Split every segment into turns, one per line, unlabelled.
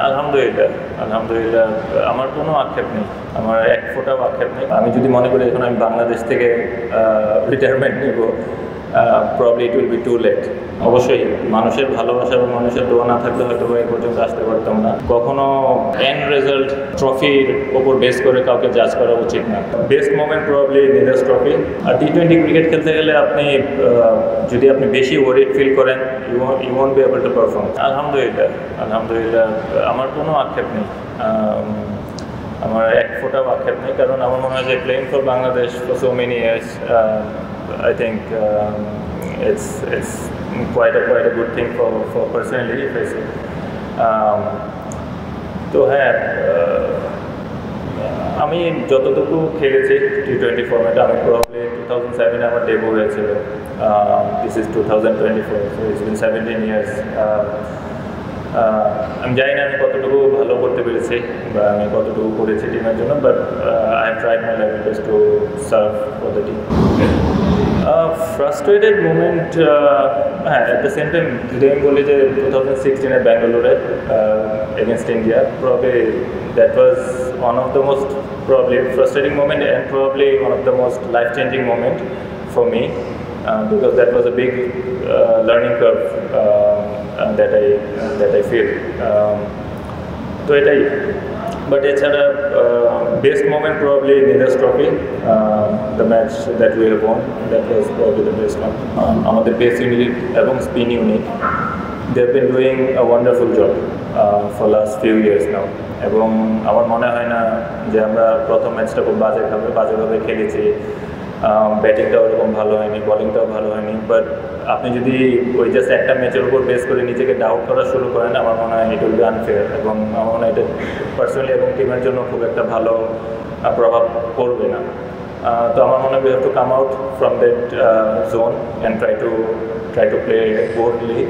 আলহামদুলিল্লাহ, আলহামদুলিল্লাহ। আমার কোনো আক্ষেপ নেই। আমার এক ফোঁটাও আক্ষেপ নেই। আমি যদি মনে করি এখন আমি বাংলাদেশ থেকে রিটায়ারমেন্ট নিব, probably it will be too late. অবশ্যই মানুষের ভালোবাসা এবং মানুষের দোয়া না থাকলে হয়তো এই পর্যন্ত আসতে পারতাম না। কখনো এন্ড রেজাল্ট ট্রফির ওপর বেস করে কাউকে জাজ করা উচিত না। Best moment probably Nidahas trophy. আর টি-20 ক্রিকেট খেলতে গেলে আপনি যদি আপনি বেশি ওয়ারিড ফিল করেন, you won't be able to perform. আলহামদুলিল্লাহ, আলহামদুলিল্লাহ। আমার কোনো আক্ষেপ নেই। আমার এক ফোঁটাও আক্ষেপ নেই, কারণ আমার মনে হয় যে playing for Bangladesh for so many years, I think it's quite a good thing for personally, if I say. তো হ্যাঁ, আমি যতটুকু খেলেছি টি-20 ফর্ম্যাটে, আমি প্রবলি 2007 আমার ডেবু হয়েছিল। This is 2024, so it's been 17 years. আমি জানি না আমি কতটুকু ভালো করতে পেরেছি বা আমি কতটুকু করেছি টিমের জন্য, but I have tried my level best to serve for the team. Frustrated moment, হ্যাঁ, অ্যাট দ্য সেম টাইম যদি আমি বলি যে 2016 ব্যাঙ্গালোরে against India, probably that was one of the most probably frustrating moment and probably one of the most life-changing moment for me, because that was a big learning curve that I feel. তো এটাই, but এছাড়া best moment probably Nidahas trophy, the match that we have won, that was probably the best one. আমাদের pace unit এবং spin unit, they have been doing a wonderful job for last few years now. এবং আমার মনে হয় না যে আমরা প্রথম ম্যাচটা খুব বাজেভাবে খেলেছি। ব্যাটিংটাও ওরকম ভালো হয়নি, বলিংটাও ভালো হয়নি, বাট আপনি যদি ওই জাস্ট একটা ম্যাচের উপর বেস করে নিজেকে ডাউট করা শুরু করেন, আমার মনে হয় ইট উইল বি আনফেয়ার, এবং আমার মনে হয় এটা পার্সোনালি এবং টিমের জন্য খুব একটা ভালো প্রভাব পড়বে না। তো আমার মনে হয় we have to come out from that zone and try to play boldly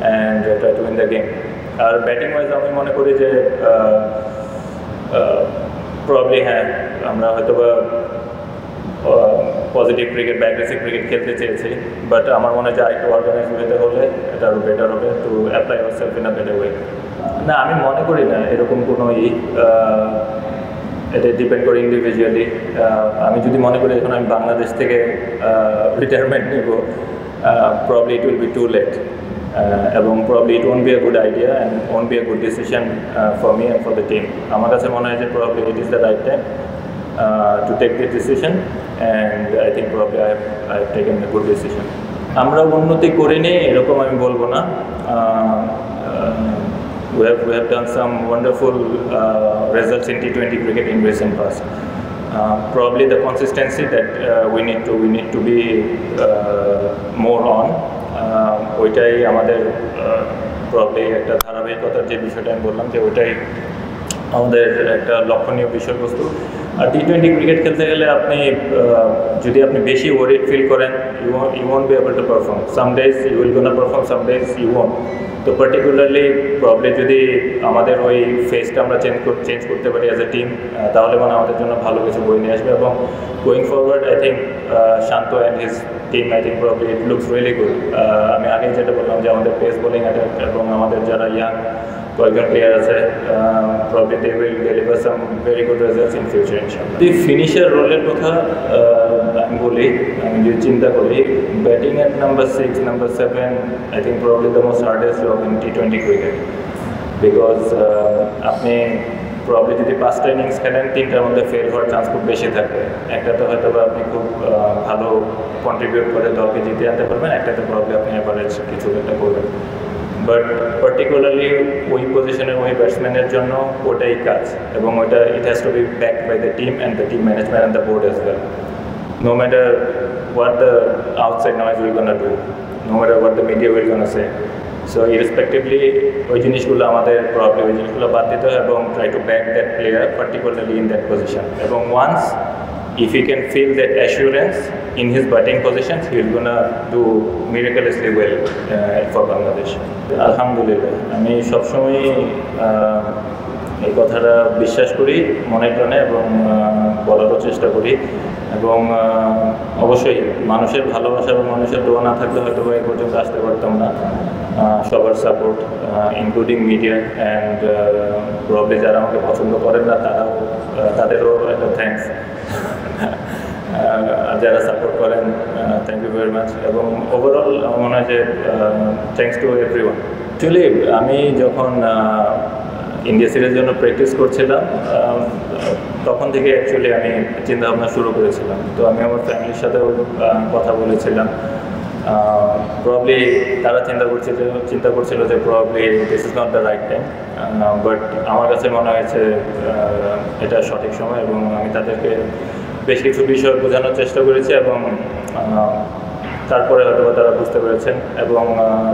and try to win the game. আর ব্যাটিং ওয়াইজ আমি মনে করি যে প্রবলি হ্যাঁ, আমরা হয়তো বা পজিটিভ ক্রিকেট বা অ্যাগ্রেসিভ ক্রিকেট খেলতে চেয়েছি, বাট আমার মনে হয় যে আরেকটু অর্গানাইজ ওয়েতে হলে এটা আরও বেটার হবে, to apply our self in a better way. না, আমি মনে করি না এরকম কোনো এটা ডিপেন্ড করে ইন্ডিভিজুয়ালি। আমি যদি মনে করি এখন আমি বাংলাদেশ থেকে রিটায়ারমেন্ট নিব, probably it will be too late, এবং probably it won't be a good idea and won't be a good decision for me and for the team. আমার কাছে মনে হয় যে probably it is the right time to take this decision, and I think probably I have taken a good decision. আমরা উন্নতি করিনি এরকম আমি বলবো না। We have done some wonderful results in T20 cricket in recent past. Probably the consistency that we need to be more on. ওইটাই আমাদের probably একটা ধারাবাহিকতার যে বিষয়টা আমি বললাম, যে ওইটাই আমাদের একটা লক্ষণীয় বিষয়বস্তু। আর টি-20 ক্রিকেট খেলতে গেলে আপনি যদি আপনি বেশি ওয়ারিড ফিল করেন, you won't be able to perform. Some days you will gonna perform, some days you won't. তো পার্টিকুলারলি প্রবলি যদি আমাদের ওই ফেসটা আমরা চেঞ্জ করতে পারি অ্যাজ এ টিম, তাহলে মানে আমাদের জন্য ভালো কিছু বই নিয়ে আসবে। এবং going forward I think Shanto and his team, I think probably it looks really good. আমি আগেই যেটা বললাম যে আমাদের পেস বোলিং অ্যাটাক এবং আমাদের যারা ইয়াং কয়েকজন প্লেয়ার আছে, probably they will deliver some very good results in future ইনশাআল্লাহ। যদি ফিনিশার রোলের কথা আমি বলি, আমি যদি চিন্তা করি, batting at number 6, number 7, I think probably the most hardest job in টি-20 ক্রিকেট, বিকজ আপনি প্রবলি যদি 5টা ইনিংস খেলেন, 3টার মধ্যে ফেল হওয়ার চান্স খুব বেশি থাকে। একটাতে হয়তো বা আপনি খুব ভালো কন্ট্রিবিউট করে দলকে জিতে আনতে পারবেন, একটাতে প্রবলি আপনি অ্যাভারেজ কিছু একটা করবেন। বাট পার্টিকুলারলি ওই পজিশনের ওই ব্যাটসম্যানের জন্য ওটাই কাজ, এবং ওটা it has to be backed by the team and the team management and the board as well. No matter what the outside noise will gonna do, no matter what the media will gonna say. So irrespectively ওই জিনিসগুলো আমাদের probably ওই জিনিসগুলো বাদ দিতে হয় এবং try to back that player particularly in that position. এবং once if he can feel that assurance in his batting positions, he will gonna do miraculously well for Bangladesh. Alhamdulillah, আমি সবসময় এই কথাটা বিশ্বাস করি মনে প্রাণে এবং বলারও চেষ্টা করি। এবং অবশ্যই মানুষের ভালোবাসা এবং মানুষের দোয়া না থাকলে হয়তো এই পর্যন্ত আসতে পারতাম না। সবার support including media and probably যারা আমাকে পছন্দ করেন না তাদেরও একটা থ্যাঙ্কস। যারা সাপোর্ট করেন থ্যাংক ইউ ভেরি মাচ। এবং ওভারঅল আমার মনে হয় যে থ্যাঙ্কস টু এভরিওয়ান। অ্যাকচুয়ালি আমি যখন ইন্ডিয়া সিরিজের জন্য প্র্যাকটিস করছিলাম তখন থেকে অ্যাকচুয়ালি আমি চিন্তাভাবনা শুরু করেছিলাম। তো আমি আমার ফ্যামিলির সাথেও কথা বলেছিলাম। প্রবলি তারা চিন্তা করছিল যে probably this is not the right time, but আমার কাছে মনে হয়েছে এটা সঠিক সময়, এবং আমি তাদেরকে বেশ কিছু বিষয় বোঝানোর চেষ্টা করেছি, এবং তারপরে হয়তো তারা বুঝতে পেরেছেন। এবং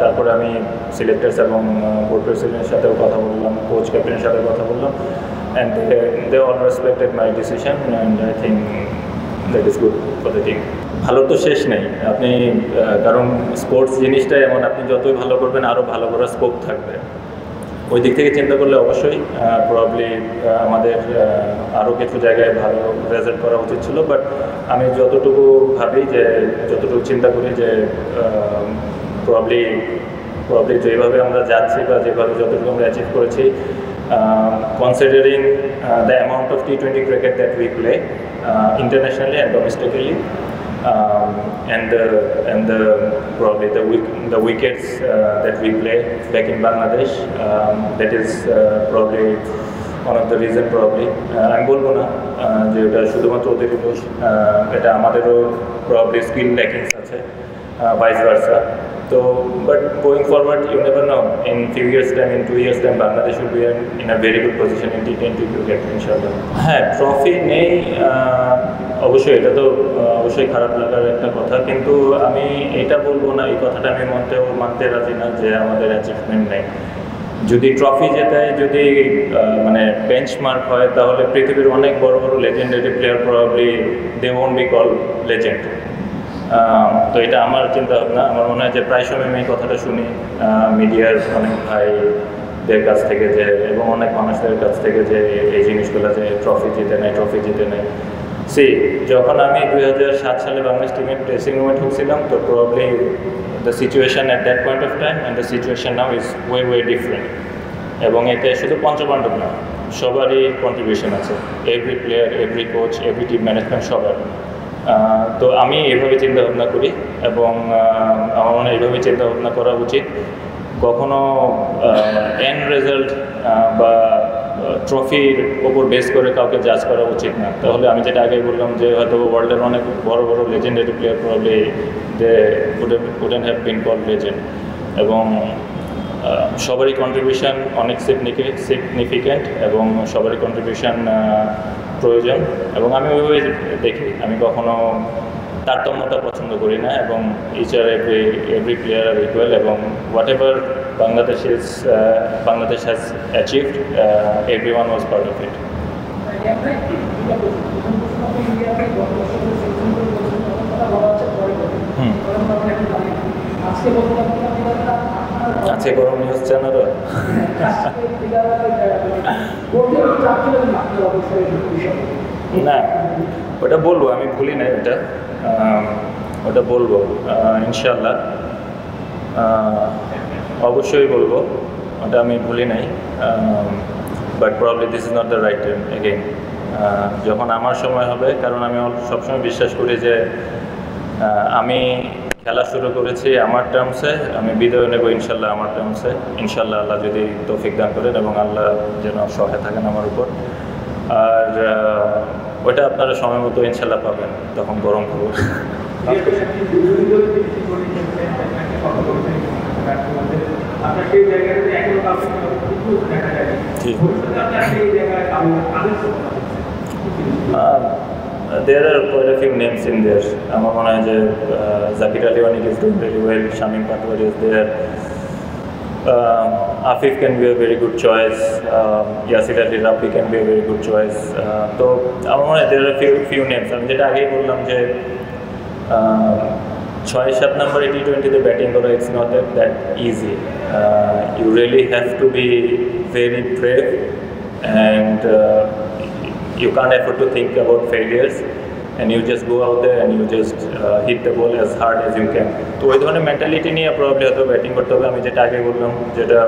তারপরে আমি সিলেক্টার্স এবং বোর্ড প্রেসিডেন্টের সাথেও কথা বললাম, কোচ ক্যাপ্টেনের সাথে কথা বললাম, and they all respected my decision, and I think that is good for the team. ভালো তো শেষ নেই আপনি, কারণ স্পোর্টস জিনিসটা এমন, আপনি যতই ভালো করবেন আরও ভালো করার স্কোপ থাকবে। ওই দিক থেকে চিন্তা করলে অবশ্যই প্রবলি আমাদের আরও কিছু জায়গায় ভালো রেজাল্ট করা উচিত ছিল, বাট আমি যতটুকু ভাবি যে যতটুকু চিন্তা করি যে প্রবলি যেভাবে আমরা যাচ্ছি বা যেভাবে যতটুকু আমরা অ্যাচিভ করেছি, considering the amount of T20 cricket that we play internationally and domestically, and probably the wickets that we play back in Bangladesh, that is probably one of the reason probably আমি বলবো না যে এটা শুধুমাত্র ওদেরই দোষ, এটা আমাদেরও probably skill lackings আছে, vice versa. So, but going forward, you never know. In few years' time, in 2 years' time, Bangladesh will be in a very good position in T20 cricket, inshallah. হ্যাঁ, trophy নেই, অবশ্যই এটা তো অবশ্যই খারাপ লাগার একটা কথা, কিন্তু আমি এটা বলবো না, এই কথাটা আমি মানতে রাজি না যে আমাদের অ্যাচিভমেন্ট নেই। যদি ট্রফি জেতায়, যদি মানে বেঞ্চমার্ক হয়, তাহলে পৃথিবীর অনেক বড় বড় legendary player probably they won't be call legend. তো এটা আমার চিন্তা ভাবনা। আমার মনে হয় যে প্রায় সময় আমি এই কথাটা শুনি মিডিয়ার অনেক ভাইদের কাছ থেকে, যে এবং অনেক মানুষদের কাছ থেকে, যে এই জিনিসগুলো যে ট্রফি জিতে নেয়। যখন আমি 2007 সালে বাংলাদেশ টিমের ড্রেসিং রুমে ঢুকছিলাম, তো probably the situation at that point of time and the situation now is way different. এবং এতে শুধু পঞ্চপাণ্ডব না, সবারই কন্ট্রিবিউশন আছে, every player, every coach, every team management, সবার। তো আমি এভাবে চিন্তা ভাবনা করি, এবং আমার মনে হয় এইভাবে চিন্তা ভাবনা করা উচিত। কখনো এন্ড রেজাল্ট বা ট্রফির ওপর বেস করে কাউকে জাজ করা উচিত না। তাহলে আমি যেটা আগে বললাম যে হয়তো ওয়ার্ল্ডের অনেক বড় বড় legendary player probably they wouldn't have been called legend, এবং সবারই কন্ট্রিবিউশন অনেক সিগনিফিক্যান্ট, এবং সবারই কন্ট্রিবিউশন প্রয়োজন। এবং আমি ওইভাবে দেখি, আমি কখনো তারতম্যতা পছন্দ করি না, এবং ইচ আর এভরি প্লেয়ার আর ইকুয়াল, এবং what ever Bangladesh has achieved, everyone was part of it. আছে গরম নিউজ চ্যানেল না, ওটা বলবো, আমি ভুলি না ওটা বলবো ইনশাল্লাহ, অবশ্যই বলবো, ওটা আমি ভুলি নাই। But probably this is not the right time again, যখন আমার সময় হবে। কারণ আমি সবসময় বিশ্বাস করি যে আমি খেলা শুরু করেছি আমার টার্মসে, আমি বিদায় নেব ইনশাল্লাহ আমার টার্মসে, ইনশাল্লাহ আল্লাহ যদি তৌফিক দান করেন, এবং আল্লাহ যেন সহায় থাকেন আমার উপর। আর ওইটা আপনারা সময় মতো ইনশাল্লাহ পাবেন, তখন গরম খবর। There are quite a few names in there. আমার মনে হয় যে জাকির আলী অনিক is doing very well, Shamim Patwar is there, Afif can be a very good choice, Yasir Ali Rabbi can be a very good choice. তো আমার মনে হয় there are few names. আমি যেটা আগেই বললাম যে 6-7 নম্বরে T20-তে ব্যাটিং করা it's not that easy. You really have to be very brave, and you can't afford to think about failures, and you just go out there and you just hit the ball as hard as you can. তো ওই ধরনের mentality নিয়ে probably হয়তো batting করতে হবে। আমি যেটা আগে বললাম, যেটা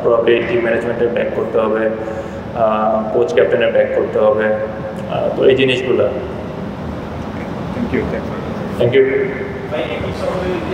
প্রবাবলি টিম ম্যানেজমেন্টের ব্যাক করতে হবে, কোচ ক্যাপ্টেনের ব্যাক করতে হবে, তো এই জিনিসগুলো।
Thank you.
Thank you.